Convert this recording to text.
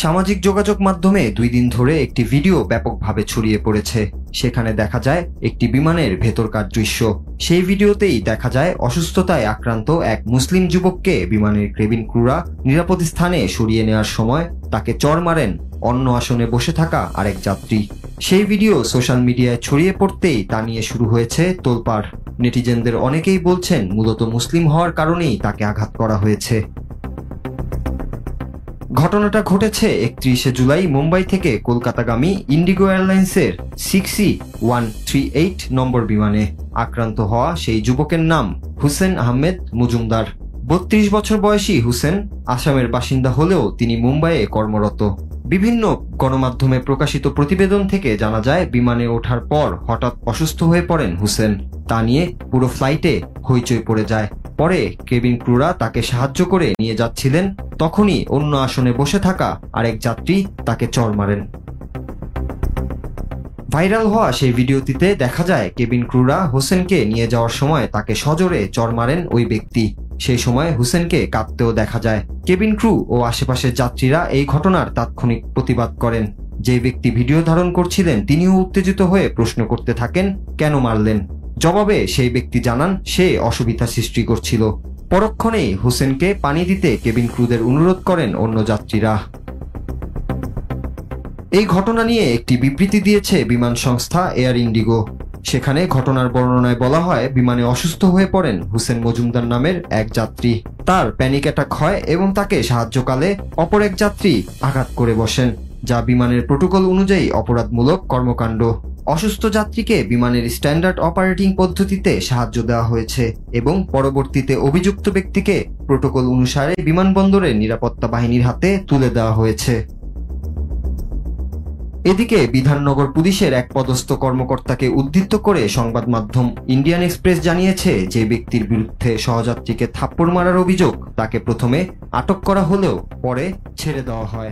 সামাজিক যোগাযোগ মাধ্যমে 2 দিন ধরে একটি ভিডিও ব্যাপকভাবে ছড়িয়ে পড়েছে। সেখানে দেখা যায় একটি বিমানের ভেতরকার দৃশ্য। সেই ভিডিওতেই দেখা যায় অসুস্থতায় আক্রান্ত এক মুসলিম যুবককে বিমানের কেবিন ক্রুরা নিরাপদ স্থানে সরিয়ে নেওয়ার সময় তাকে চড় মারেন অন্য আসনে বসে থাকা আরেক যাত্রী। সেই ভিডিও সোশ্যাল মিডিয়ায় ছড়িয়ে পড়তেই তা নিয়ে শুরু হয়েছে তোলপাড়। নেটিজেনদের অনেকেই বলছেন মূলত মুসলিম হওয়ার কারণেই তাকে আঘাত করা হয়েছে। ঘটনাটা ঘটেছে 31শে জুলাই মুম্বাই থেকে কলকাতাগামী ইন্ডিগো এয়ারলাইন্সের 6C138 নম্বর বিমানে। আক্রান্ত হওয়া সেই যুবকের নাম হুসেন আহমেদ মজুমদার। 32 বছর বয়সী হুসেন আসামের বাসিন্দা হলেও তিনি মুম্বাইয়ে কর্মরত। বিভিন্ন গণমাধ্যমে প্রকাশিত প্রতিবেদন থেকে জানা যায় বিমানে ওঠার পর হঠাৎ অসুস্থ হয়ে পড়েন হুসেন। তা নিয়ে পুরো ফ্লাইটে হইচই পড়ে যায়। পরে কেবিন ক্রুরা তাকে সাহায্য করে নিয়ে যাচ্ছিলেন, তখনই অন্য আসনে বসে থাকা আরেক যাত্রী তাকে চড় মারেন। ভাইরাল হওয়া সেই ভিডিওটিতে দেখা যায় কেবিন ক্রুরা হোসেনকে নিয়ে যাওয়ার সময় তাকে সজোরে চড় মারেন ওই ব্যক্তি। সেই সময় হুসেনকে কাঁদতেও দেখা যায়। কেবিন ক্রু ও আশেপাশের যাত্রীরা এই ঘটনার তাৎক্ষণিক প্রতিবাদ করেন। যে ব্যক্তি ভিডিও ধারণ করছিলেন তিনিও উত্তেজিত হয়ে প্রশ্ন করতে থাকেন, কেন মারলেন? জবাবে সেই ব্যক্তি জানান সে অসুবিধা সৃষ্টি করছিল। পরক্ষণেই হোসেনকে পানি দিতে কেবিন ক্রুদের অনুরোধ করেন অন্য যাত্রীরা। এই ঘটনা নিয়ে একটি বিবৃতি দিয়েছে বিমান সংস্থা এয়ার ইন্ডিগো। সেখানে ঘটনার বর্ণনায় বলা হয় বিমানে অসুস্থ হয়ে পড়েন হুসেন মজুমদার নামের এক যাত্রী। তার প্যানিক অ্যাটাক হয় এবং তাকে সাহায্যকালে অপর এক যাত্রী আঘাত করে বসেন, যা বিমানের প্রোটোকল অনুযায়ী অপরাধমূলক কর্মকাণ্ড। অসুস্থ যাত্রীকে বিমানের স্ট্যান্ডার্ড অপারেটিং পদ্ধতিতে সাহায্য দেওয়া হয়েছে এবং পরবর্তীতে অভিযুক্ত ব্যক্তিকে প্রোটোকল অনুসারে বিমানবন্দরের নিরাপত্তা বাহিনীর হাতে তুলে দেওয়া হয়েছে। এদিকে বিধাননগর পুলিশের এক পদস্থ কর্মকর্তাকে উদ্ধৃত করে সংবাদ মাধ্যম ইন্ডিয়ান এক্সপ্রেস জানিয়েছে যে ব্যক্তির বিরুদ্ধে সহযাত্রীকে থাপ্পড় মারার অভিযোগ, তাকে প্রথমে আটক করা হলেও পরে ছেড়ে দেওয়া হয়।